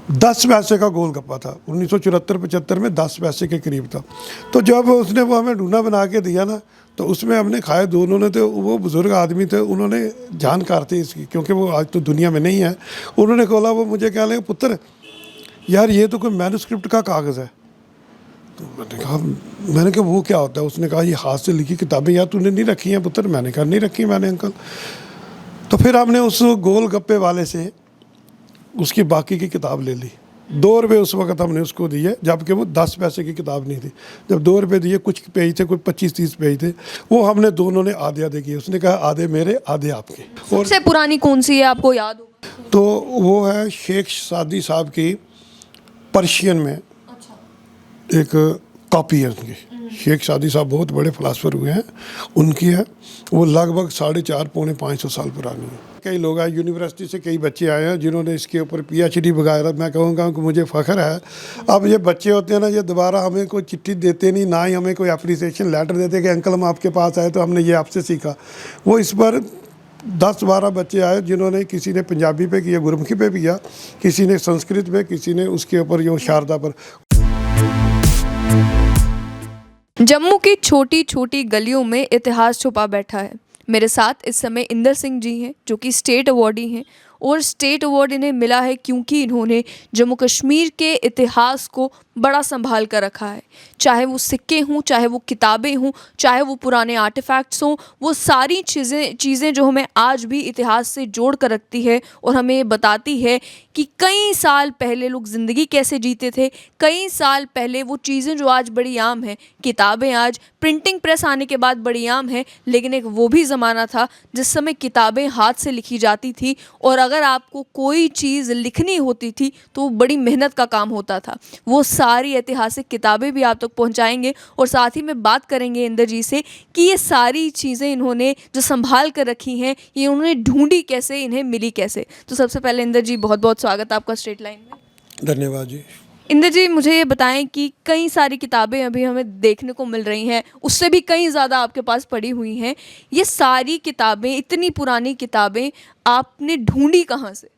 10 पैसे का गोलगप्पा था, 1974-75 में 10 पैसे के करीब था। तो जब उसने वो हमें ढूंढा बना के दिया ना, तो उसमें हमने खाए दोनों ने। तो वो बुज़ुर्ग आदमी थे, उन्होंने जानकार थे इसकी, क्योंकि वो आज तो दुनिया में नहीं है। उन्होंने बोला, वो मुझे क्या लगे, पुत्र यार ये तो कोई मैन्युस्क्रिप्ट का कागज़ है। तो मैंने कहा वो क्या होता है? उसने कहा ये हाथ से लिखी किताबें। यार तूने नहीं रखी हैं पुत्र? मैंने कहा नहीं रखी मैंने अंकल। तो फिर हमने उस गोलगप्पे वाले से उसकी बाकी की किताब ले ली। 2 रुपये उस वक्त हमने उसको दिए, जबकि वो 10 पैसे की किताब नहीं थी। जब 2 रुपये दिए, कुछ पेज थे, कुछ 25-30 पेज थे, वो हमने दोनों ने आधे आधे किए। उसने कहा आधे मेरे आधे आपके। और सबसे पुरानी कौन सी है, आपको याद होगा? तो वो है शेख सादी साहब की, पर्शियन में एक कॉपी है उनकी। शेख सादी साहब बहुत बड़े फिलासफर हुए हैं, उनकी है। वो लगभग 450-500 साल पुरानी है। कई लोग आए यूनिवर्सिटी से, कई बच्चे आए हैं जिन्होंने इसके ऊपर PhD वगैरह। मैं कहूँगा कि मुझे फ़ख्र है। अब ये बच्चे होते हैं ना, ये दोबारा हमें कोई चिट्ठी देते नहीं, ना ही हमें कोई अप्रिसिएशन लेटर देते कि अंकल हम आपके पास आए तो हमने ये आपसे सीखा। वो इस पर 10-12 बच्चे आए जिन्होंने, किसी ने पंजाबी पे किया, गुरमुखी पे किया, किसी ने संस्कृत पे, किसी ने उसके ऊपर जो शारदा पर। जम्मू की छोटी छोटी गलियों में इतिहास छुपा बैठा है। मेरे साथ इस समय इंदर सिंह जी हैं, जो कि स्टेट अवार्डी हैं, और स्टेट अवार्ड इन्हें मिला है क्योंकि इन्होंने जम्मू कश्मीर के इतिहास को बड़ा संभाल कर रखा है। चाहे वो सिक्के हों, चाहे वो किताबें हों, चाहे वो पुराने आर्टिफैक्ट्स हों, वो सारी चीज़ें जो हमें आज भी इतिहास से जोड़ कर रखती है और हमें ये बताती है कि कई साल पहले लोग ज़िंदगी कैसे जीते थे। कई साल पहले वो चीज़ें जो आज बड़ी आम हैं, किताबें आज प्रिंटिंग प्रेस आने के बाद बड़ी आम हैं, लेकिन एक वो भी ज़माना था जिस समय किताबें हाथ से लिखी जाती थी, और अगर आपको कोई चीज़ लिखनी होती थी तो बड़ी मेहनत का काम होता था। वो सारी ऐतिहासिक किताबें भी आप तक पहुंचाएंगे, और साथ ही में बात करेंगे इंदर जी से कि ये सारी चीज़ें इन्होंने जो संभाल कर रखी हैं, ये उन्होंने ढूंढी कैसे, इन्हें मिली कैसे। तो सबसे पहले इंदर जी, बहुत बहुत स्वागत आपका स्ट्रेट लाइन में। धन्यवाद जी। इंदर जी, मुझे ये बताएं कि कई सारी किताबें अभी हमें देखने को मिल रही हैं, उससे भी कई ज़्यादा आपके पास पड़ी हुई हैं। ये सारी किताबें, इतनी पुरानी किताबें आपने ढूंढी कहाँ से?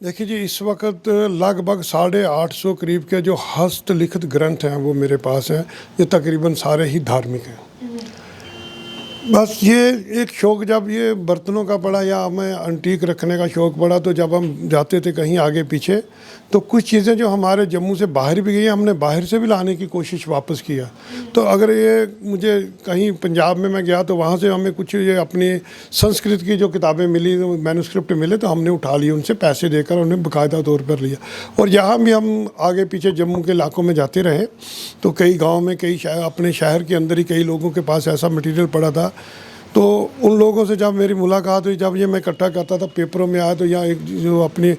देखिए जी, इस वक्त लगभग 850 करीब के जो हस्तलिखित ग्रंथ हैं वो मेरे पास हैं। ये तकरीबन सारे ही धार्मिक हैं। बस ये एक शौक़, जब ये बर्तनों का पड़ा या हमें अंटीक रखने का शौक़ पड़ा, तो जब हम जाते थे कहीं आगे पीछे, तो कुछ चीज़ें जो हमारे जम्मू से बाहर भी गई हैं, हमने बाहर से भी लाने की कोशिश वापस किया। तो अगर ये मुझे कहीं पंजाब में मैं गया तो वहाँ से हमें कुछ ये अपनी संस्कृत की जो किताबें मिली, मैन्युस्क्रिप्ट मिले, तो हमने उठा लिए, उनसे पैसे देकर उन्हें बाकायदा तौर पर लिया। और यहाँ भी हम आगे पीछे जम्मू के इलाकों में जाते रहे, तो कई गाँव में, कई अपने शहर के अंदर ही कई लोगों के पास ऐसा मटीरियल पड़ा था। तो उन लोगों से जब मेरी मुलाकात हुई, जब ये मैं इकट्ठा करता था, पेपरों में आया, तो यहाँ एक जो अपनी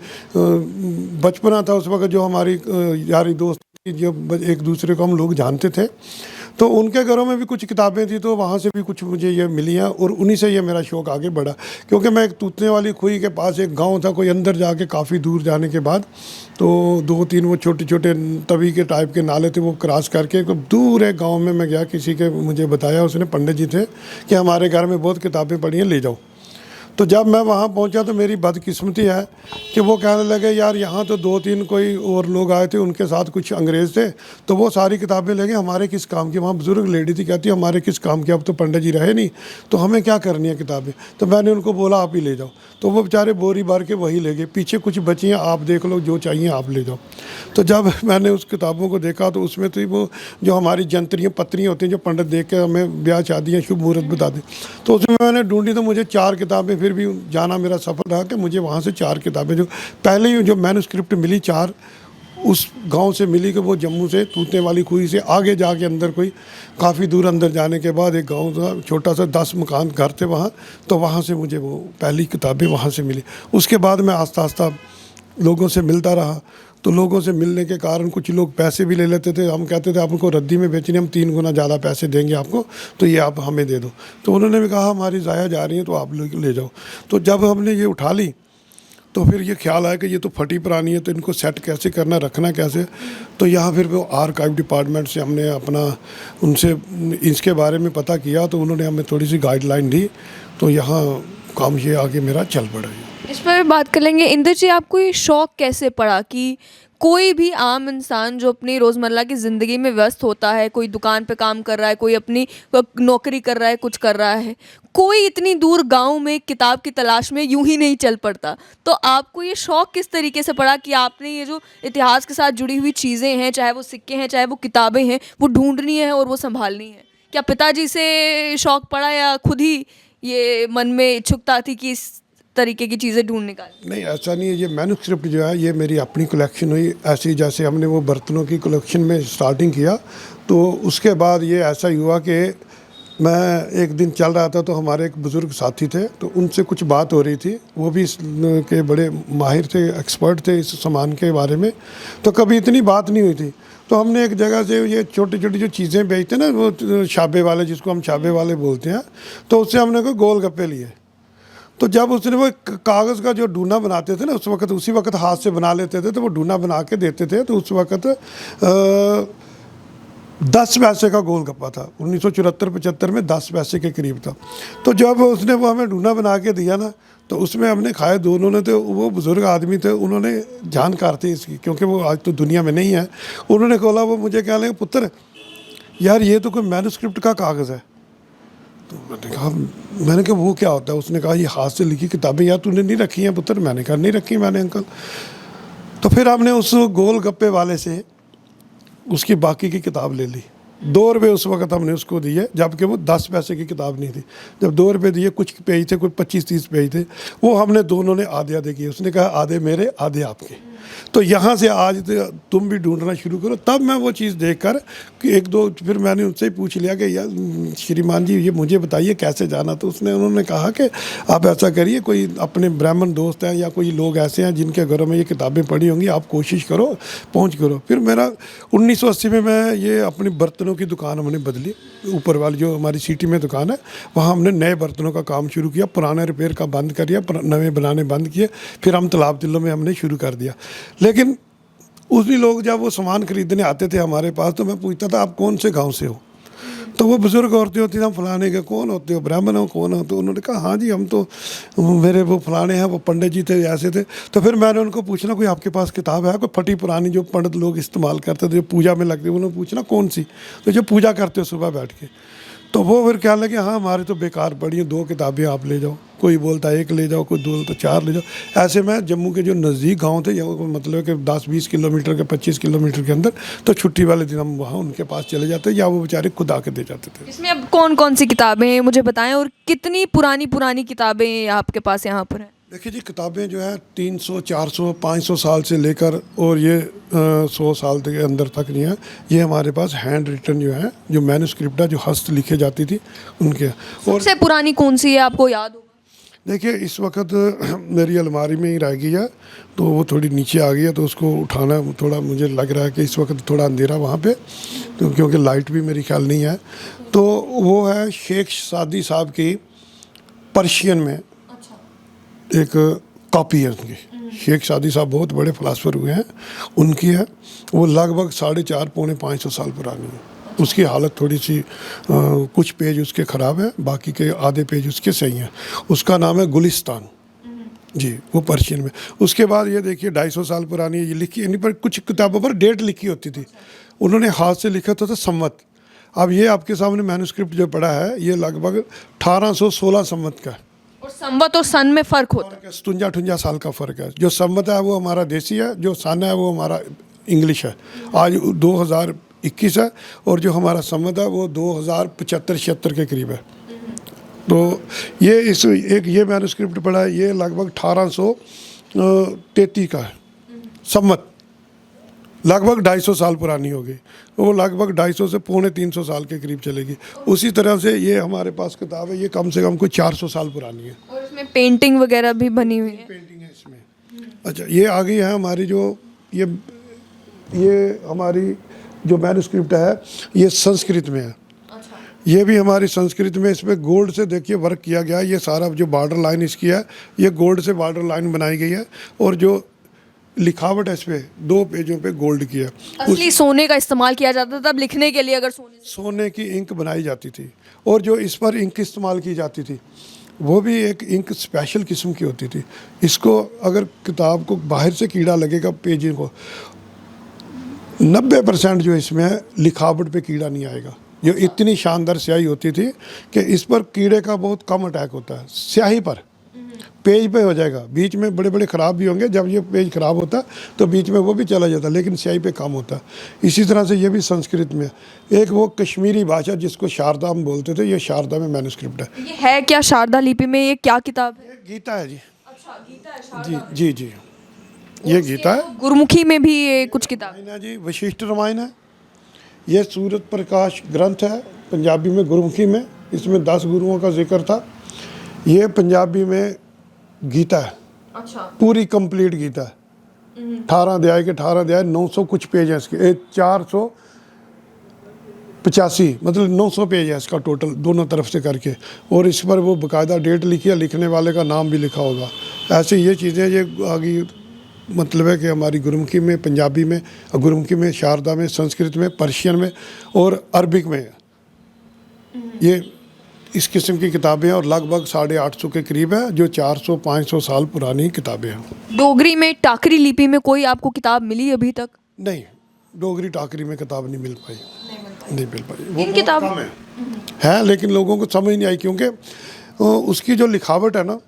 बचपना था उस वक्त, जो हमारी यारी दोस्त, जो एक दूसरे को हम लोग जानते थे, तो उनके घरों में भी कुछ किताबें थी, तो वहाँ से भी कुछ मुझे ये मिली हैं, और उन्हीं से ये मेरा शौक़ आगे बढ़ा। क्योंकि मैं एक तूतने वाली खुई के पास एक गांव था, कोई अंदर जाके काफ़ी दूर जाने के बाद, तो 2-3 वो छोटे छोटे तवी के टाइप के नाले थे, वो क्रॉस करके दूर एक गाँव में मैं गया। किसी के मुझे बताया, उसने पंडित जी थे, कि हमारे घर में बहुत किताबें पड़ी हैं, ले जाओ। तो जब मैं वहाँ पहुँचा तो मेरी बदकिस्मती है कि वो कहने लगे, यार यहाँ तो 2-3 कोई और लोग आए थे, उनके साथ कुछ अंग्रेज़ थे, तो वो सारी किताबें ले गए, हमारे किस काम की। वहाँ बुज़ुर्ग लेडी थी, कहती हमारे किस काम की, अब तो पंडित जी रहे नहीं, तो हमें क्या करनी है किताबें। तो मैंने उनको बोला आप ही ले जाओ। तो वो बेचारे बोरी भर के वही ले गए। पीछे कुछ बची हैं, आप देख लो, जो चाहिए आप ले जाओ। तो जब मैंने उस किताबों को देखा, तो उसमें तो वो जो हमारी जंत्रियाँ पत्रियाँ होती हैं, जो पंडित देख के हमें ब्याह शादियाँ शुभ मुहूर्त बता दें, तो उसमें मैंने ढूंढी, तो मुझे 4 किताबें, फिर भी जाना मेरा सफल रहा कि मुझे वहाँ से 4 किताबें जो पहले ही जो मैन्युस्क्रिप्ट मिली, 4 उस गांव से मिली, कि वो जम्मू से तूतने वाली खुई से आगे जाके अंदर, कोई काफ़ी दूर अंदर जाने के बाद एक गांव था, छोटा सा 10 मकान घर थे वहाँ, तो वहाँ से मुझे वो पहली किताबें वहाँ से मिली। उसके बाद मैं आस्ता आस्ता लोगों से मिलता रहा। तो लोगों से मिलने के कारण कुछ लोग पैसे भी ले लेते थे। हम कहते थे आपको रद्दी में बेचनी, हम 3 गुना ज़्यादा पैसे देंगे आपको, तो ये आप हमें दे दो। तो उन्होंने भी कहा हमारी ज़ाया जा रही है, तो आप लोग ले जाओ। तो जब हमने ये उठा ली, तो फिर ये ख्याल आया कि ये तो फटी पुरानी है, तो इनको सेट कैसे करना, रखना कैसे। तो यहाँ फिर वो आर्काइव डिपार्टमेंट से हमने अपना, उनसे इसके बारे में पता किया, तो उन्होंने हमें थोड़ी सी गाइडलाइन दी। तो यहाँ काम ये आगे मेरा चल पड़ा है। इस पर बात कर लेंगे। इंदर जी, आपको ये शौक कैसे पड़ा कि कोई भी आम इंसान जो अपनी रोज़मर्रा की ज़िंदगी में व्यस्त होता है, कोई दुकान पे काम कर रहा है, कोई अपनी नौकरी कर रहा है, कुछ कर रहा है, कोई इतनी दूर गांव में किताब की तलाश में यूं ही नहीं चल पड़ता। तो आपको ये शौक किस तरीके से पड़ा कि आपने ये जो इतिहास के साथ जुड़ी हुई चीज़ें हैं, चाहे वो सिक्के हैं, चाहे वो किताबें हैं, वो ढूंढनी है और वो संभालनी है? क्या पिताजी से शौक पड़ा या खुद ही ये मन में इच्छुकता थी कि इस तरीके की चीज़ें ढूंढ निकालें? नहीं, ऐसा नहीं है। ये मैन्युस्क्रिप्ट जो है ये मेरी अपनी कलेक्शन हुई। ऐसे ही जैसे हमने वो बर्तनों की कलेक्शन में स्टार्टिंग किया, तो उसके बाद ये ऐसा ही हुआ कि मैं एक दिन चल रहा था तो हमारे एक बुज़ुर्ग साथी थे, तो उनसे कुछ बात हो रही थी। वो भी इस के बड़े माहिर थे, एक्सपर्ट थे इस सामान के बारे में, तो कभी इतनी बात नहीं हुई थी। तो हमने एक जगह से ये छोटी छोटी जो चीज़ें बेचते हैं ना, वो शाबे वाले, जिसको हम शाबे वाले बोलते हैं, तो उससे हमने कोई गोलगप्पे लिए। तो जब उसने वो कागज़ का जो डूना बनाते थे ना, उस वक्त उसी वक्त हाथ से बना लेते थे, तो वो डूना बना के देते थे। तो उस वक्त 10 पैसे का गोलगप्पा था। 1974-75 में 10 पैसे के करीब था। तो जब उसने वो हमें डूना बना के दिया ना, तो उसमें हमने खाए दोनों ने। तो वो बुज़ुर्ग आदमी थे, उन्होंने जानकार थे इसकी, क्योंकि वो आज तो दुनिया में नहीं है। उन्होंने बोला, वो मुझे कह लगे, पुत्र यार ये तो कोई मैन्युस्क्रिप्ट का कागज़ है। तो मैंने कहा वो क्या होता है? उसने कहा ये हाथ से लिखी किताबें। यार तूने नहीं रखी हैं पुत्र? मैंने कहा नहीं रखी मैंने अंकल। तो फिर हमने उस गोलगप्पे वाले से उसकी बाकी की किताब ले ली। 2 रुपये उस वक्त हमने उसको दिए, जबकि वो 10 पैसे की किताब नहीं थी। जब 2 रुपये दिए, कुछ पेज थे, कुछ 25-30 पेज थे, वो हमने दोनों ने आधे आधे किए। उसने कहा आधे मेरे आधे आपके। तो यहाँ से आज तुम भी ढूंढना शुरू करो। तब मैं वो चीज़ देखकर कि 1-2 फिर मैंने उनसे ही पूछ लिया कि यार श्रीमान जी ये मुझे बताइए कैसे जाना। तो उन्होंने कहा कि आप ऐसा करिए, कोई अपने ब्राह्मण दोस्त हैं या कोई लोग ऐसे हैं जिनके घरों में ये किताबें पड़ी होंगी, आप कोशिश करो, पहुँच करो। फिर मेरा 1980 में मैं ये अपनी बर्तनों की दुकान हमने बदली। ऊपर वाली जो हमारी सिटी में दुकान है, वहाँ हमने नए बर्तनों का काम शुरू किया। पुराने रिपेयर का बंद कर दिया, नए बनाने बंद किए। फिर हम तालाब तिल्लों में हमने शुरू कर दिया। लेकिन उस भी लोग जब वो सामान खरीदने आते थे हमारे पास, तो मैं पूछता था आप कौन से गांव से हो? तो वो बुज़ुर्ग औरतें होती थी, हम फलाने के। कौन होते हो? ब्राह्मण हो? कौन हो? तो उन्होंने कहा हाँ जी हम तो मेरे वो फलाने हैं, वो पंडित जी थे, ऐसे थे। तो फिर मैंने उनको पूछना कोई आपके पास किताब है, कोई फटी पुरानी जो पंडित लोग इस्तेमाल करते थे, जो पूजा में लगती, उन्होंने पूछना कौन सी? तो जो पूजा करते हो सुबह बैठ के। तो वो फिर कहने लगे हाँ हमारी तो बेकार पड़ी हैं, 2 किताबें आप ले जाओ। कोई बोलता है 1 ले जाओ, कोई बोलता 4 ले जाओ। ऐसे में जम्मू के जो नज़दीक गांव थे, या मतलब कि 10-20 किलोमीटर के 25 किलोमीटर के अंदर, तो छुट्टी वाले दिन हम वहाँ उनके पास चले जाते, या वो बेचारे खुद आके दे जाते थे। इसमें अब कौन कौन सी किताबें हैं मुझे बताएं, और कितनी पुरानी पुरानी किताबें आपके पास यहाँ पर हैं? देखिए जी, किताबें जो है 300, 400, 500 साल से लेकर और ये 100 साल के अंदर तक नहीं है। ये हमारे पास हैंड रिटन जो है, जो मैन्युस्क्रिप्ट है, जो हस्त लिखे जाती थी उनके। और सबसे पुरानी कौन सी है, आपको याद होगा? देखिए इस वक्त मेरी अलमारी में ही रह गई है, तो वो थोड़ी नीचे आ गई है, तो उसको उठाना थोड़ा मुझे लग रहा है कि इस वक्त थोड़ा अंधेरा वहाँ पे, तो क्योंकि लाइट भी मेरी ख्याल नहीं है। तो वो है शेख सादी साहब की पर्शियन में एक कॉपी है उनकी। शेख सादी साहब बहुत बड़े फ़िलासफ़र हुए हैं, उनकी है। वो लगभग 450-500 साल पुरानी है। उसकी हालत थोड़ी सी कुछ पेज उसके ख़राब है, बाकी के आधे पेज उसके सही हैं। उसका नाम है गुलिस्तान जी, वो पर्शियन में। उसके बाद ये देखिए 250 साल पुरानी ये लिखी, यानी पर कुछ किताबों पर डेट लिखी होती थी, उन्होंने हाथ से लिखा था संवत। अब ये आपके सामने मैन्युस्क्रिप्ट जो पड़ा है, ये लगभग 1816 संवत का है। और संवत और सन में फ़र्क होता है? 57 साल का फ़र्क है। जो संवत है वो हमारा देसी है, जो सन है वो हमारा इंग्लिश है। आज 2021 है, और जो हमारा संवत है वो 2075-76 के करीब है। तो ये ये मैन्युस्क्रिप्ट पड़ा है, ये लगभग 1833 का है संवत। लगभग 250 साल पुरानी होगी, वो लगभग 250 से 250 साल के करीब चलेगी। उसी तरह से ये हमारे पास किताब है, ये कम से कम कोई 400 साल पुरानी है। और इसमें पेंटिंग वगैरह भी बनी हुई है? पेंटिंग है इसमें। अच्छा, ये आ गई है हमारी जो ये हमारी जो मैन्युस्क्रिप्ट है, ये संस्कृत में है। ये भी हमारी संस्कृत में, इसमें गोल्ड से देखिए वर्क किया गया है। ये सारा जो बॉर्डर लाइन इसकी है, ये गोल्ड से बॉर्डर लाइन बनाई गई है, और जो लिखावट है इस पे 2 पेजों पे गोल्ड की है। असली सोने का इस्तेमाल किया जाता था तब लिखने के लिए, अगर सोने की इंक बनाई जाती थी, और जो इस पर इंक इस्तेमाल की जाती थी वो भी एक इंक स्पेशल किस्म की होती थी। इसको अगर किताब को बाहर से कीड़ा लगेगा पेज को, 90% जो इसमें है लिखावट पे कीड़ा नहीं आएगा। ये इतनी शानदार स्याही होती थी कि इस पर कीड़े का बहुत कम अटैक होता है। स्याही पर पेज पे हो जाएगा, बीच में बड़े बड़े ख़राब भी होंगे, जब ये पेज ख़राब होता है तो बीच में वो भी चला जाता है, लेकिन स्याही पे कम होता है। इसी तरह से ये भी संस्कृत में एक वो कश्मीरी भाषा जिसको शारदा हम बोलते थे, ये शारदा में मैन्युस्क्रिप्ट है। ये है क्या शारदा लिपि में, ये क्या किताब है? ये गीता है जी। अच्छा, गीता है जी जी जी, ये गीता है। गुरुमुखी में भी ये कुछ किताब। रामायण है जी, वशिष्ठ रामायण है। ये सूरत प्रकाश ग्रंथ है पंजाबी में, गुरुमुखी में। इसमें 10 गुरुओं का जिक्र था। ये पंजाबी में गीता है। अच्छा, पूरी कंप्लीट गीता है। 18 अध्याय के 18 अध्याय, 900 कुछ पेज है इसके, 485 मतलब 900 पेज है इसका टोटल, दोनों तरफ से करके। और इस पर वो बाकायदा डेट लिखी है, लिखने वाले का नाम भी लिखा होगा। ऐसे ये चीज़ें ये आगे मतलब है कि हमारी गुरुमुखी में, पंजाबी में, गुरुमुखी में, शारदा में, संस्कृत में, पर्शियन में और अरबिक में ये इस किस्म की किताबें हैं। और लगभग 850 के करीब है, जो 400-500 साल पुरानी किताबें हैं। डोगरी में, टाकरी लिपि में कोई आपको किताब मिली अभी तक? नहीं, डोगरी टाकरी में किताब नहीं मिल पाई, नहीं मिल पाई। वो इन किताब कम है, लेकिन लोगों को समझ नहीं आई, क्योंकि उसकी जो लिखावट है ना,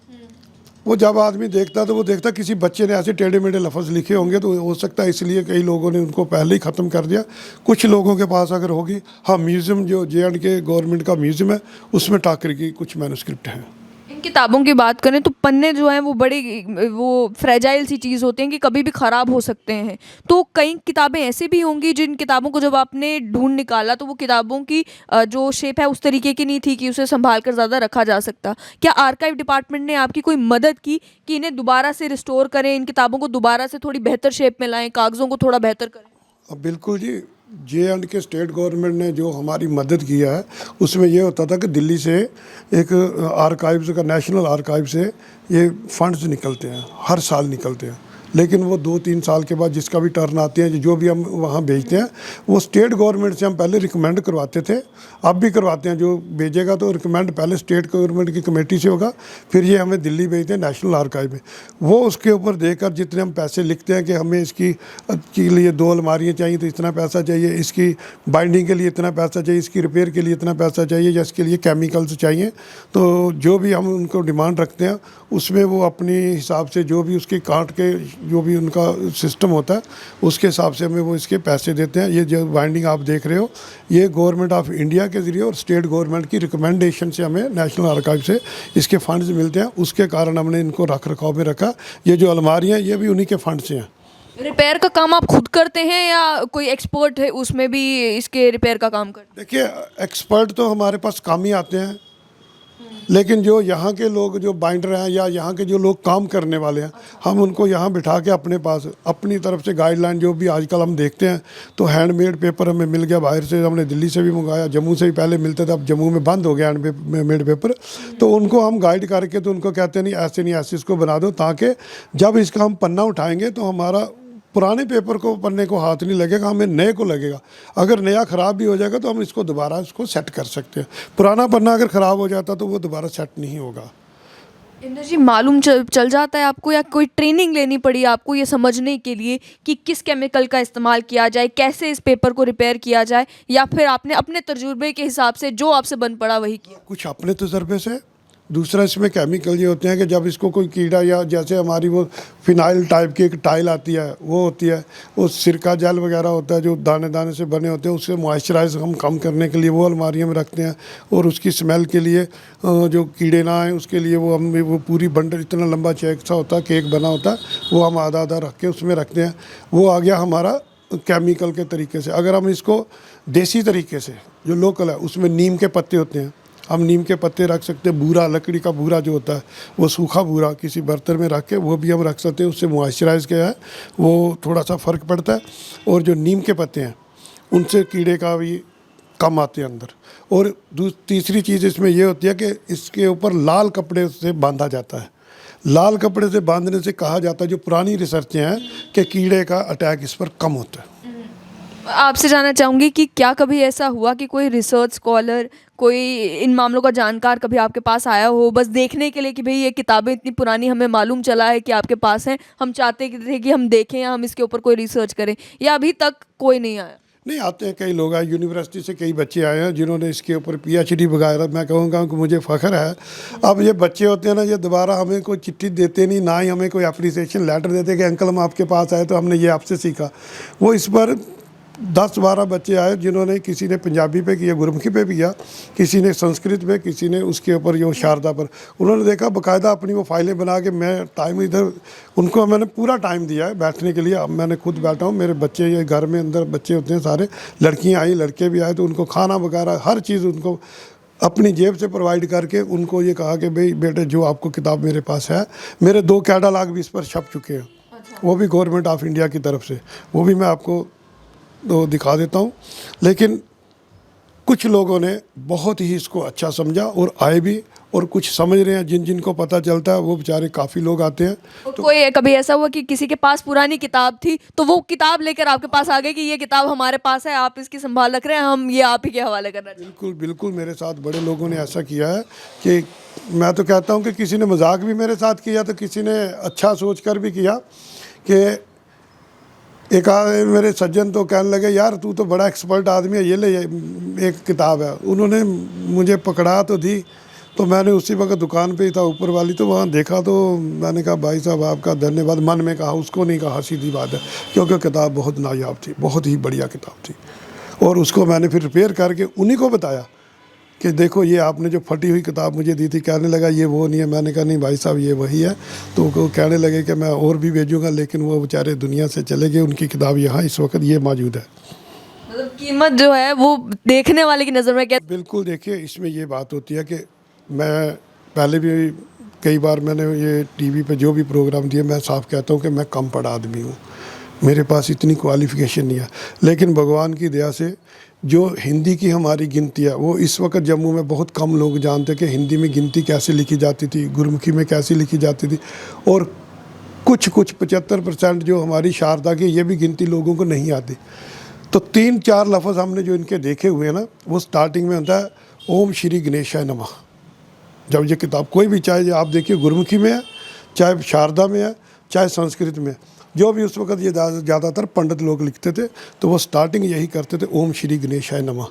वो जब आदमी देखता है तो वो देखता किसी बच्चे ने ऐसे टेढ़े मेढ़े लफ्ज़ लिखे होंगे, तो हो सकता है इसलिए कई लोगों ने उनको पहले ही ख़त्म कर दिया। कुछ लोगों के पास अगर होगी, हाँ, म्यूज़ियम जो J&K गवर्नमेंट का म्यूज़ियम है, उसमें टाकरी की कुछ मैन्युस्क्रिप्ट हैं। इन किताबों की बात करें तो पन्ने जो हैं वो बड़े वो फ्रेजाइल सी चीज़ होते हैं कि कभी भी ख़राब हो सकते हैं। तो कई किताबें ऐसी भी होंगी जिन किताबों को जब आपने ढूंढ निकाला तो वो किताबों की जो शेप है उस तरीके की नहीं थी कि उसे संभाल कर ज़्यादा रखा जा सकता। क्या आर्काइव डिपार्टमेंट ने आपकी कोई मदद की कि इन्हें दोबारा से रिस्टोर करें, इन किताबों को दोबारा से थोड़ी बेहतर शेप में लाएँ, कागज़ों को थोड़ा बेहतर करें? अब बिल्कुल जी, J&K स्टेट गवर्नमेंट ने जो हमारी मदद किया है, उसमें ये होता था कि दिल्ली से एक आर्काइव्स का, नेशनल आर्काइव से ये फंड्स निकलते हैं, हर साल निकलते हैं। लेकिन वो 2-3 साल के बाद जिसका भी टर्न आते हैं, जो भी हम वहाँ भेजते हैं, वो स्टेट गवर्नमेंट से हम पहले रिकमेंड करवाते थे, अब भी करवाते हैं। जो भेजेगा तो रिकमेंड पहले स्टेट गवर्नमेंट की कमेटी से होगा, फिर ये हमें दिल्ली भेजते हैं नेशनल आर्काइव में। वो उसके ऊपर देखकर जितने हम पैसे लिखते हैं कि हमें इसकी के लिए 2 अलमारियाँ चाहिए तो इतना पैसा चाहिए, इसकी बाइंडिंग के लिए इतना पैसा चाहिए, इसकी रिपेयर के लिए इतना पैसा चाहिए, या इसके लिए केमिकल्स चाहिए, तो जो भी हम उनको डिमांड रखते हैं उसमें वो अपनी हिसाब से जो भी उसकी काट के जो भी उनका सिस्टम होता है उसके हिसाब से हमें वो इसके पैसे देते हैं। ये जो बाइंडिंग आप देख रहे हो, ये गवर्नमेंट ऑफ इंडिया के ज़रिए और स्टेट गवर्नमेंट की रिकमेंडेशन से हमें नेशनल आर्काइव से इसके फंड्स मिलते हैं। उसके कारण हमने इनको रख रखाव में रखा। ये जो अलमारियाँ, ये भी उन्हीं के फंड से हैं। रिपेयर का काम आप खुद करते हैं या कोई एक्सपर्ट है उसमें भी इसके रिपेयर का काम करते हैं? देखिए, एक्सपर्ट तो हमारे पास कम ही आते हैं, लेकिन जो यहाँ के लोग जो बाइंडर हैं या यहाँ के जो लोग काम करने वाले हैं, हम उनको यहाँ बिठा के अपने पास अपनी तरफ से गाइडलाइन जो भी आजकल हम देखते हैं, तो हैंडमेड पेपर हमें मिल गया बाहर से, हमने दिल्ली से भी मंगाया, जम्मू से भी पहले मिलता था, अब जम्मू में बंद हो गया हैंडमेड पेपर। तो उनको हम गाइड करके, तो उनको कहते हैं नहीं ऐसे इसको बना दो, ताकि जब इसका हम पन्ना उठाएंगे तो हमारा पुराने पेपर को, पन्ने को हाथ नहीं लगेगा, हमें नए को लगेगा। अगर नया ख़राब भी हो जाएगा तो हम इसको दोबारा इसको सेट कर सकते हैं। पुराना पन्ना अगर ख़राब हो जाता तो वो दोबारा सेट नहीं होगा। इंद्र जी, मालूम चल जाता है आपको, या कोई ट्रेनिंग लेनी पड़ी आपको ये समझने के लिए कि किस केमिकल का इस्तेमाल किया जाए, कैसे इस पेपर को रिपेयर किया जाए, या फिर आपने अपने तजुर्बे के हिसाब से जो आपसे बन पड़ा वही किया? कुछ अपने तजर्बे से, दूसरा इसमें केमिकल ये होते हैं कि जब इसको कोई कीड़ा, या जैसे हमारी वो फिनाइल टाइप की एक टाइल आती है, वो होती है, वो सिरका जेल वगैरह होता है जो दाने दाने से बने होते हैं, उससे मॉइस्चराइज हम कम करने के लिए वो अलमारियों में रखते हैं। और उसकी स्मेल के लिए जो कीड़े ना आए उसके लिए वो हम वो पूरी बंडल, इतना लंबा चेक सा होता है, केक बना होता है, वो हम आधा आधा रख के उसमें रखते हैं। वो आ गया हमारा केमिकल के तरीके से। अगर हम इसको देसी तरीके से, जो लोकल है, उसमें नीम के पत्ते होते हैं, हम नीम के पत्ते रख सकते हैं। बूरा, लकड़ी का बूरा जो होता है, वो सूखा बूरा किसी बर्तन में रख के वो भी हम रख सकते हैं। उससे मॉइस्चराइज किया है, वो थोड़ा सा फ़र्क पड़ता है। और जो नीम के पत्ते हैं उनसे कीड़े का भी कम आते हैं अंदर। और तीसरी चीज़ इसमें ये होती है कि इसके ऊपर लाल कपड़े से बांधा जाता है। लाल कपड़े से बांधने से कहा जाता है, जो पुरानी रिसर्चें हैं, कि कीड़े का अटैक इस पर कम होता है। आपसे जानना चाहूँगी कि क्या कभी ऐसा हुआ कि कोई रिसर्च स्कॉलर, कोई इन मामलों का जानकार कभी आपके पास आया हो बस देखने के लिए कि भाई ये किताबें इतनी पुरानी हमें मालूम चला है कि आपके पास हैं, हम चाहते थे कि हम देखें या हम इसके ऊपर कोई रिसर्च करें, या अभी तक कोई नहीं आया? नहीं, आते हैं कई लोग आए, यूनिवर्सिटी से कई बच्चे आए हैं जिन्होंने इसके ऊपर पीएचडी वगैरह। मैं कहूँगा कि मुझे फ़ख्र है। अब ये बच्चे होते हैं ना, ये दोबारा हमें कोई चिट्ठी देते नहीं, ना ही हमें कोई अप्रिसिएशन लेटर देते कि अंकल हम आपके पास आए तो हमने ये आपसे सीखा। वो इस पर 10-12 बच्चे आए जिन्होंने, किसी ने पंजाबी पे किया, गुरमुखी पे भी किया, किसी ने संस्कृत पे, किसी ने उसके ऊपर जो शारदा पर। उन्होंने देखा बाकायदा अपनी वो फाइलें बना के, मैं टाइम इधर उनको मैंने पूरा टाइम दिया है बैठने के लिए। अब मैंने खुद बैठा हूँ, मेरे बच्चे ये घर में अंदर बच्चे होते हैं सारे, लड़कियाँ आई लड़के भी आए, तो उनको खाना वगैरह हर चीज़ उनको अपनी जेब से प्रोवाइड करके उनको ये कहा कि भाई बेटे जो आपको किताब मेरे पास है, मेरे 2 कैटालॉग भी इस पर छप चुके हैं। वो भी गवर्नमेंट ऑफ इंडिया की तरफ से, वो भी मैं आपको तो दिखा देता हूँ। लेकिन कुछ लोगों ने बहुत ही इसको अच्छा समझा और आए भी, और कुछ समझ रहे हैं, जिनको पता चलता है वो बेचारे काफ़ी लोग आते हैं। तो कोई कभी ऐसा हुआ कि किसी के पास पुरानी किताब थी तो वो किताब लेकर आपके पास आ गए कि ये किताब हमारे पास है, आप इसकी संभाल रख रहे हैं, हम ये आप ही के हवाले करना चाहते हैं? बिल्कुल बिल्कुल, मेरे साथ बड़े लोगों ने ऐसा किया है कि मैं तो कहता हूँ कि किसी ने मजाक भी मेरे साथ किया, तो किसी ने अच्छा सोच कर भी किया। कि एक मेरे सज्जन तो कहने लगे, यार तू तो बड़ा एक्सपर्ट आदमी है, ये ले एक किताब है। उन्होंने मुझे पकड़ा तो दी, तो मैंने उसी वक्त दुकान पे ही था ऊपर वाली, तो वहाँ देखा, तो मैंने कहा भाई साहब आपका धन्यवाद। मन में कहा, उसको नहीं कहा, सीधी बात है, क्योंकि किताब बहुत नायाब थी, बहुत ही बढ़िया किताब थी। और उसको मैंने फिर रिपेयर करके उन्हीं को बताया कि देखो ये आपने जो फटी हुई किताब मुझे दी थी। कहने लगा ये वो नहीं है। मैंने कहा नहीं भाई साहब ये वही है। तो वो कहने लगे कि मैं और भी भेजूँगा, लेकिन वो बेचारे दुनिया से चले गए, उनकी किताब यहाँ इस वक्त ये मौजूद है। मतलब कीमत जो है वो देखने वाले की नज़र में क्या? बिल्कुल, देखिए इसमें ये बात होती है कि मैं पहले भी कई बार मैंने ये टीवी पे जो भी प्रोग्राम दिए, मैं साफ कहता हूँ कि मैं कम पढ़ा आदमी हूँ, मेरे पास इतनी क्वालिफ़िकेशन नहीं है। लेकिन भगवान की दया से जो हिंदी की हमारी गिनती है, वो इस वक्त जम्मू में बहुत कम लोग जानते कि हिंदी में गिनती कैसे लिखी जाती थी, गुरमुखी में कैसे लिखी जाती थी। और कुछ 75% जो हमारी शारदा की, ये भी गिनती लोगों को नहीं आती। तो 3-4 लफ्ज़ हमने जो इनके देखे हुए हैं ना, वो स्टार्टिंग में होता है ओम श्री गणेशाय नमः। जब ये किताब कोई भी, चाहे आप देखिए गुरमुखी में है, चाहे शारदा में है, चाहे संस्कृत में, जो भी उस वक्त ये ज़्यादातर पंडित लोग लिखते थे, तो वो स्टार्टिंग यही करते थे ओम श्री गणेशाय नमः।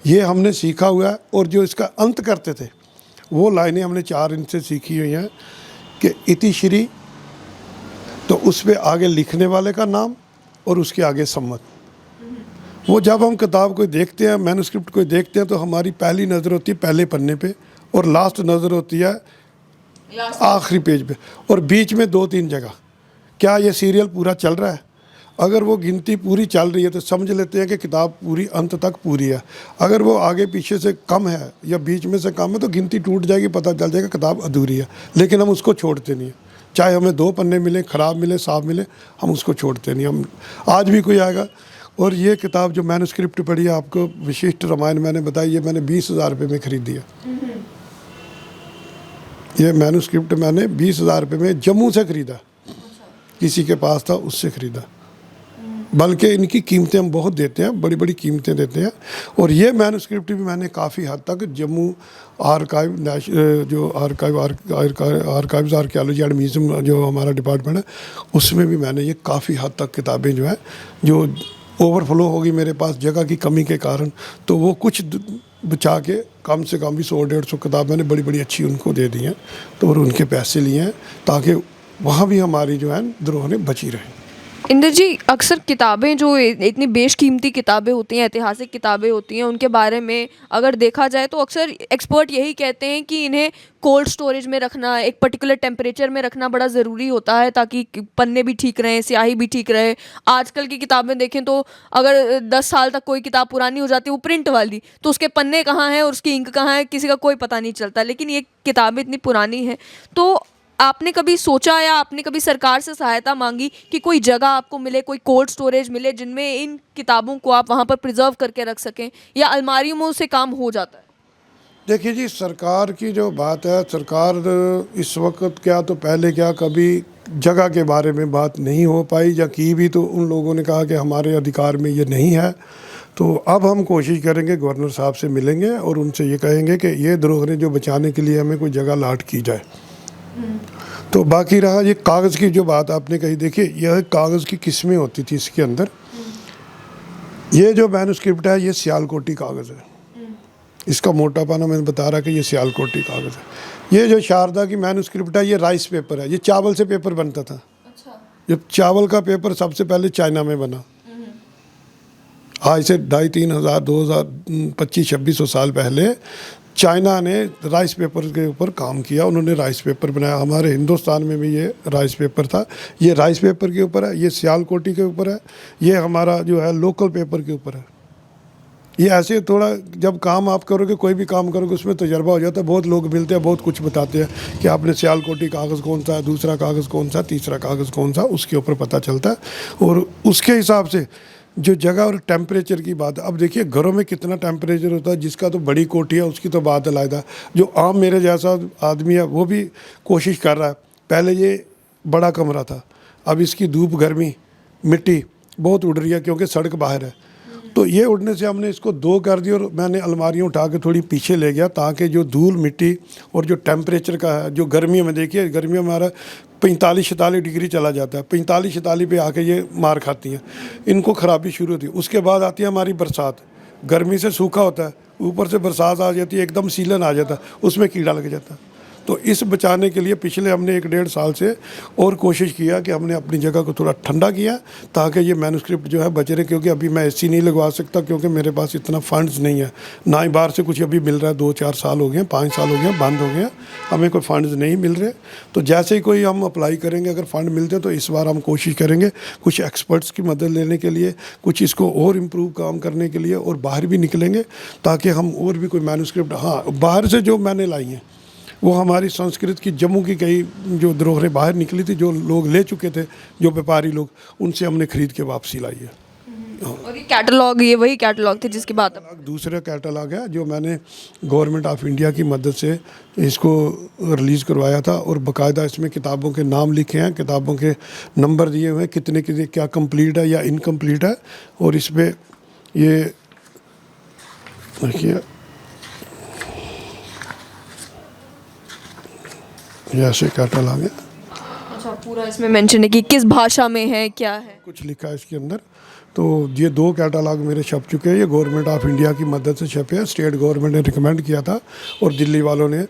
ये हमने सीखा हुआ है। और जो इसका अंत करते थे, वो लाइनें हमने 4 इनसे सीखी हुई हैं कि इति श्री, तो उस पर आगे लिखने वाले का नाम और उसके आगे सम्मत। वो जब हम किताब को देखते हैं, मैन्युस्क्रिप्ट को देखते हैं, तो हमारी पहली नज़र होती है पहले पन्ने पे, और लास्ट नज़र होती है आखिरी पेज पे, और बीच में 2-3 जगह क्या ये सीरियल पूरा चल रहा है। अगर वो गिनती पूरी चल रही है तो समझ लेते हैं कि किताब पूरी अंत तक पूरी है। अगर वो आगे पीछे से कम है या बीच में से कम है, तो गिनती टूट जाएगी, पता चल जाएगा किताब अधूरी है। लेकिन हम उसको छोड़ते नहीं हैं, चाहे हमें 2 पन्ने मिले, ख़राब मिले, साफ मिले, हम उसको छोड़ते नहीं। हम आज भी कोई आएगा, और ये किताब जो मैन्युस्क्रिप्ट पढ़ी है आपको, विशिष्ट रामायण मैंने बताई, ये मैंने 20,000 रुपये में ख़रीदी है। ये मैन्युस्क्रिप्ट मैंने 20,000 रुपये में जम्मू से ख़रीदा, किसी के पास था उससे ख़रीदा। बल्कि इनकी कीमतें हम बहुत देते हैं, बड़ी बड़ी कीमतें देते हैं। और ये मैन्युस्क्रिप्ट भी मैंने काफ़ी हद तक जम्मू आर्काइव, जो आर्काइव्स आर्कियोलॉजी एंड म्यूज़ियम जो हमारा डिपार्टमेंट है, उसमें भी मैंने ये काफ़ी हद तक किताबें जो है, जो ओवरफ्लो होगी मेरे पास जगह की कमी के कारण, तो वो कुछ बचा के कम से कम भी 100-150 किताब मैंने बड़ी बड़ी अच्छी उनको दे दी हैं। तो और उनके पैसे लिए हैं, ताकि वहाँ भी हमारी जो है धरोहरें बची रहें। इंद्र जी, अक्सर किताबें जो इतनी बेशकीमती किताबें होती हैं, ऐतिहासिक किताबें होती हैं, उनके बारे में अगर देखा जाए तो अक्सर एक्सपर्ट यही कहते हैं कि इन्हें कोल्ड स्टोरेज में रखना, एक पर्टिकुलर टेम्परेचर में रखना बड़ा ज़रूरी होता है, ताकि पन्ने भी ठीक रहें, स्याही भी ठीक रहे। आजकल की किताबें देखें तो अगर 10 साल तक कोई किताब पुरानी हो जाती है, वो प्रिंट वाली, तो उसके पन्ने कहाँ हैं और उसकी इंक कहाँ है, किसी का कोई पता नहीं चलता। लेकिन ये किताबें इतनी पुरानी हैं, तो आपने कभी सोचा या आपने कभी सरकार से सहायता मांगी कि कोई जगह आपको मिले, कोई कोल्ड स्टोरेज मिले, जिनमें इन किताबों को आप वहाँ पर प्रिजर्व करके रख सकें, या अलमारियों में उससे काम हो जाता है? देखिए जी, सरकार की जो बात है, सरकार इस वक्त क्या, तो पहले क्या, कभी जगह के बारे में बात नहीं हो पाई, या की भी तो उन लोगों ने कहा कि हमारे अधिकार में ये नहीं है। तो अब हम कोशिश करेंगे, गवर्नर साहब से मिलेंगे और उनसे ये कहेंगे कि ये धरोहरें जो बचाने के लिए हमें कोई जगह लाट की जाए। तो बाकी रहा ये कागज़ की जो बात आपने कही, देखिए यह कागज़ की किस्में होती थी इसके अंदर। ये जो मैन्युस्क्रिप्ट है ये सियालकोटी कागज़ है, इसका मोटापना मैंने बता रहा कि ये सियालकोटी कागज़ है। ये जो शारदा की मैन्युस्क्रिप्ट है ये राइस पेपर है, ये चावल से पेपर बनता था। अच्छा। ये चावल का पेपर सबसे पहले चाइना में बना, आज से 2500-3000 2500-2600 साल पहले चाइना ने राइस पेपर के ऊपर काम किया, उन्होंने राइस पेपर बनाया। हमारे हिंदुस्तान में भी ये राइस पेपर था, ये राइस पेपर के ऊपर है, ये सियालकोटी के ऊपर है, ये हमारा जो है लोकल पेपर के ऊपर है। ये ऐसे थोड़ा जब काम आप करोगे, कोई भी काम करोगे उसमें तजर्बा हो जाता है, बहुत लोग मिलते हैं, बहुत कुछ बताते हैं कि आपने सियालकोटी कागज़ कौन सा है, दूसरा कागज़ कौन सा, तीसरा कागज़ कौन सा, उसके ऊपर पता चलता है। और उसके हिसाब से जो जगह और टेम्परेचर की बात है, अब देखिए घरों में कितना टेम्परेचर होता है, जिसका तो बड़ी कोठी है उसकी तो बात अलग, जो आम मेरे जैसा आदमी है वो भी कोशिश कर रहा है। पहले ये बड़ा कमरा था, अब इसकी धूप, गर्मी, मिट्टी बहुत उड़ रही है क्योंकि सड़क बाहर है। तो ये उड़ने से हमने इसको 2 कर दी और मैंने अलमारियाँ उठा के थोड़ी पीछे ले गया, ताकि जो धूल मिट्टी और जो टेम्परेचर का है, जो गर्मियों में देखिए गर्मियों में हमारा 45-46 डिग्री चला जाता है, 45-46 पे आके ये मार खाती हैं, इनको ख़राबी शुरू होती है। उसके बाद आती है हमारी बरसात, गर्मी से सूखा होता है, ऊपर से बरसात आ जाती है, एकदम सीलन आ जाता है, उसमें कीड़ा लग जाता है। तो इस बचाने के लिए पिछले हमने 1-1.5 साल से और कोशिश किया कि हमने अपनी जगह को थोड़ा ठंडा किया, ताकि ये मैन्युस्क्रिप्ट जो है बचे रहे। क्योंकि अभी मैं एसी नहीं लगवा सकता, क्योंकि मेरे पास इतना फंड्स नहीं है, ना ही बाहर से कुछ अभी मिल रहा है। 2-4 साल हो गए, 5 साल हो गए, बंद हो गया, हमें कोई फंड्स नहीं मिल रहे। तो जैसे ही कोई हम अप्लाई करेंगे, अगर फ़ंड मिलते तो इस बार हम कोशिश करेंगे कुछ एक्सपर्ट्स की मदद लेने के लिए, कुछ इसको और इम्प्रूव काम करने के लिए, और बाहर भी निकलेंगे ताकि हम और भी कोई मैन्युस्क्रिप्ट, हाँ बाहर से जो मैंने लाई हैं वो हमारी संस्कृत की, जम्मू की कई जो धरोहरें बाहर निकली थी, जो लोग ले चुके थे, जो व्यापारी लोग, उनसे हमने खरीद के वापसी लाई है। और ये कैटलॉग, ये वही कैटलॉग थे जिसकी बात आप। दूसरा कैटलॉग है जो मैंने गवर्नमेंट ऑफ इंडिया की मदद से इसको रिलीज़ करवाया था, और बाकायदा इसमें किताबों के नाम लिखे हैं, किताबों के नंबर दिए हुए हैं, कितने कितने क्या कंप्लीट है या इनकम्प्लीट है। और इस पर ये देखिए, ऐसे कैटलॉग है। अच्छा, पूरा इसमें मेंशन है कि किस भाषा में है, क्या है, कुछ लिखा है इसके अंदर। तो ये 2 कैटलॉग मेरे छप चुके हैं, ये गवर्नमेंट ऑफ इंडिया की मदद से छपे हैं, स्टेट गवर्नमेंट ने रिकमेंड किया था, और दिल्ली वालों ने,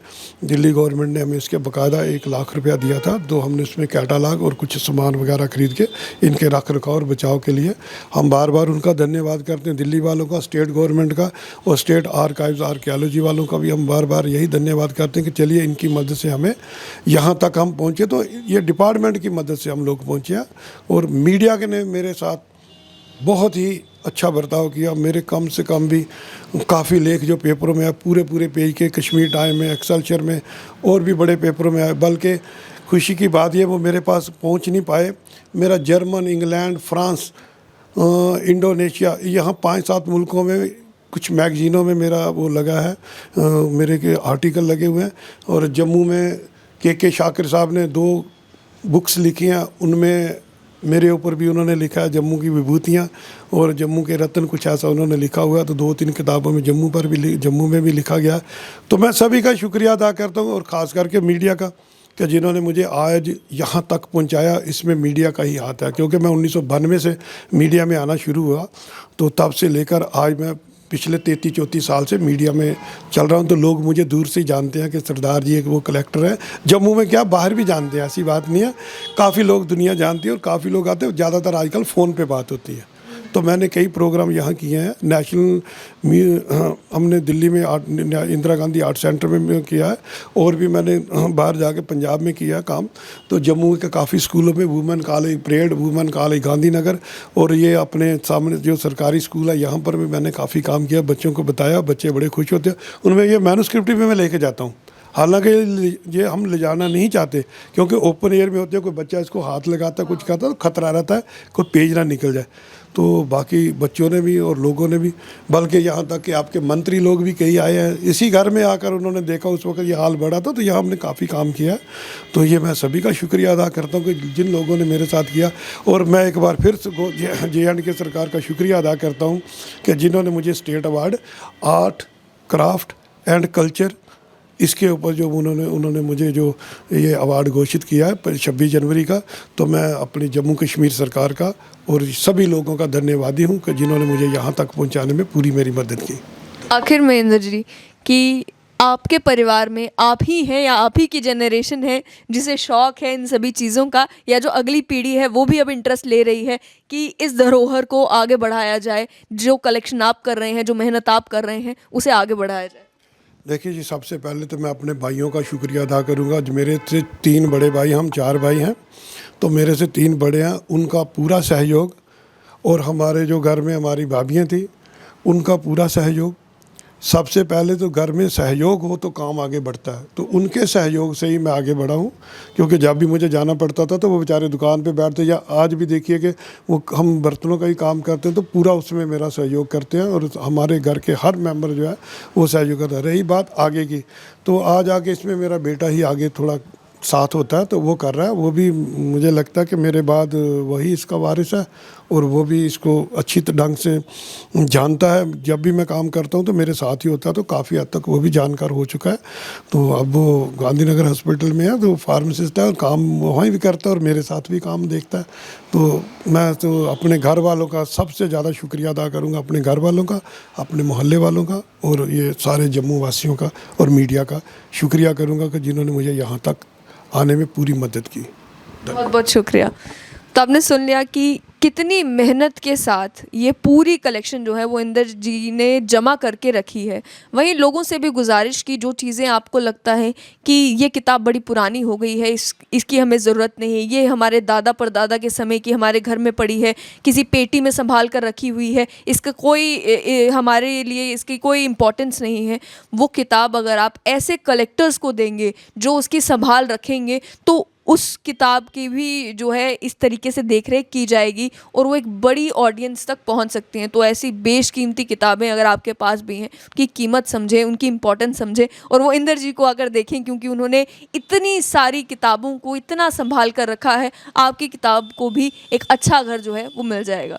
दिल्ली गवर्नमेंट ने हमें इसके बाकायदा 1 लाख रुपया दिया था। तो हमने इसमें कैटलॉग और कुछ सामान वगैरह खरीद के इनके रख रखाव और बचाव के लिए हम बार बार उनका धन्यवाद करते हैं, दिल्ली वालों का, स्टेट गवर्नमेंट का, और स्टेट आर्काइव्स आर्कियोलॉजी वालों का भी हम बार बार यही धन्यवाद करते हैं कि चलिए इनकी मदद से हमें यहाँ तक हम पहुँचे। तो ये डिपार्टमेंट की मदद से हम लोग पहुँचे हैं, और मीडिया के ने मेरे साथ बहुत ही अच्छा बर्ताव किया। मेरे कम से कम भी काफ़ी लेख जो पेपरों में आए, पूरे पेज के, कश्मीर टाइम में, एक्सेलसियर में, और भी बड़े पेपरों में आए। बल्कि खुशी की बात ये, वो मेरे पास पहुंच नहीं पाए। मेरा जर्मन, इंग्लैंड, फ्रांस, इंडोनेशिया, यहाँ 5-7 मुल्कों में कुछ मैगजीनों में मेरा वो लगा है, मेरे के आर्टिकल लगे हुए हैं। और जम्मू में के शाकिर साहब ने 2 बुक्स लिखी हैं, उनमें मेरे ऊपर भी उन्होंने लिखा है, जम्मू की विभूतियाँ और जम्मू के रत्न, कुछ ऐसा उन्होंने लिखा हुआ है। तो 2-3 किताबों में जम्मू में भी लिखा गया। तो मैं सभी का शुक्रिया अदा करता हूँ, और ख़ास करके मीडिया का, कि जिन्होंने मुझे आज यहाँ तक पहुँचाया। इसमें मीडिया का ही हाथ है, क्योंकि मैं 1992 से मीडिया में आना शुरू हुआ, तो तब से लेकर आज मैं पिछले 33-34 साल से मीडिया में चल रहा हूँ। तो लोग मुझे दूर से ही जानते हैं कि सरदार जी एक वो कलेक्टर है। जम्मू में क्या, बाहर भी जानते हैं, ऐसी बात नहीं है, काफ़ी लोग दुनिया जानती है और काफ़ी लोग आते हैं। ज़्यादातर आजकल फ़ोन पे बात होती है। तो मैंने कई प्रोग्राम यहाँ किए हैं, हमने दिल्ली में इंदिरा गांधी आर्ट सेंटर में किया है, और भी मैंने बाहर जाके पंजाब में किया काम। तो जम्मू के काफ़ी स्कूलों में, women college parade, women college Gandhinagar, और ये अपने सामने जो सरकारी स्कूल है यहाँ पर भी मैंने काफ़ी काम किया, बच्चों को बताया, बच्चे बड़े खुश होते हैं। उनमें ये मैन्युस्क्रिप्ट भी मैं लेके जाता हूँ, हालांकि ये हम ले जाना नहीं चाहते, क्योंकि ओपन एयर में होते हैं, कोई बच्चा इसको हाथ लगाता है, कुछ करता है तो खतरा रहता है कोई पेज ना निकल जाए। तो बाकी बच्चों ने भी और लोगों ने भी, बल्कि यहाँ तक कि आपके मंत्री लोग भी कई आए हैं, इसी घर में आकर उन्होंने देखा उस वक्त ये हाल बढ़ा था, तो यहाँ हमने काफ़ी काम किया। तो ये मैं सभी का शुक्रिया अदा करता हूँ कि जिन लोगों ने मेरे साथ किया। और मैं एक बार फिर JNK सरकार का शुक्रिया अदा करता हूँ कि जिन्होंने मुझे state award art, craft and culture, इसके ऊपर जो उन्होंने मुझे जो ये अवार्ड घोषित किया है 26 जनवरी का, तो मैं अपनी जम्मू कश्मीर सरकार का और सभी लोगों का धन्यवादी हूँ कि जिन्होंने मुझे यहाँ तक पहुँचाने में पूरी मेरी मदद की। आखिर में इंदर जी, कि आपके परिवार में आप ही हैं या आप ही की जनरेशन है जिसे शौक़ है इन सभी चीज़ों का, या जो अगली पीढ़ी है वो भी अब इंटरेस्ट ले रही है कि इस धरोहर को आगे बढ़ाया जाए, जो कलेक्शन आप कर रहे हैं, जो मेहनत आप कर रहे हैं, उसे आगे बढ़ाया जाए? देखिए जी, सबसे पहले तो मैं अपने भाइयों का शुक्रिया अदा करूंगा। जो मेरे से 3 बड़े भाई, हम 4 भाई हैं, तो मेरे से 3 बड़े हैं, उनका पूरा सहयोग, और हमारे जो घर में हमारी भाभियाँ थी उनका पूरा सहयोग। सबसे पहले तो घर में सहयोग हो तो काम आगे बढ़ता है, तो उनके सहयोग से ही मैं आगे बढ़ा हूँ। क्योंकि जब भी मुझे जाना पड़ता था तो वो बेचारे दुकान पे बैठते, या आज भी देखिए कि वो हम बर्तनों का ही काम करते हैं तो पूरा उसमें मेरा सहयोग करते हैं, और हमारे घर के हर मेंबर जो है वो सहयोग करता है। रही बात आगे की, तो आज आगे इसमें मेरा बेटा ही आगे थोड़ा साथ होता है, तो वो कर रहा है। वो भी मुझे लगता है कि मेरे बाद वही इसका वारिस है, और वो भी इसको अच्छी ढंग से जानता है। जब भी मैं काम करता हूँ तो मेरे साथ ही होता है, तो काफ़ी हद तक वो भी जानकार हो चुका है। तो अब वो गांधीनगर हॉस्पिटल में है, तो फार्मासिस्ट है, और काम वहीं भी करता है और मेरे साथ भी काम देखता है। तो मैं तो अपने घर वालों का सबसे ज़्यादा शुक्रिया अदा करूँगा, अपने घर वालों का, अपने मोहल्ले वालों का, और ये सारे जम्मू वासियों का और मीडिया का शुक्रिया करूँगा कि जिन्होंने मुझे यहाँ तक आने में पूरी मदद की। बहुत बहुत शुक्रिया। तो आपने सुन लिया कि कितनी मेहनत के साथ ये पूरी कलेक्शन जो है वो इंदर जी ने जमा करके रखी है। वहीं लोगों से भी गुजारिश की, जो चीज़ें आपको लगता है कि ये किताब बड़ी पुरानी हो गई है, इसकी हमें ज़रूरत नहीं है, ये हमारे दादा परदादा के समय की हमारे घर में पड़ी है, किसी पेटी में संभाल कर रखी हुई है, इसका कोई हमारे लिए इसकी कोई इम्पोर्टेंस नहीं है, वो किताब अगर आप ऐसे कलेक्टर्स को देंगे जो उसकी संभाल रखेंगे, तो उस किताब की भी जो है इस तरीके से देख रेख की जाएगी और वो एक बड़ी ऑडियंस तक पहुंच सकती हैं। तो ऐसी बेशकीमती किताबें अगर आपके पास भी हैं, उनकी कीमत समझें, उनकी इम्पोर्टेंस समझें, और वो इंदर जी को अगर देखें, क्योंकि उन्होंने इतनी सारी किताबों को इतना संभाल कर रखा है, आपकी किताब को भी एक अच्छा घर जो है वो मिल जाएगा।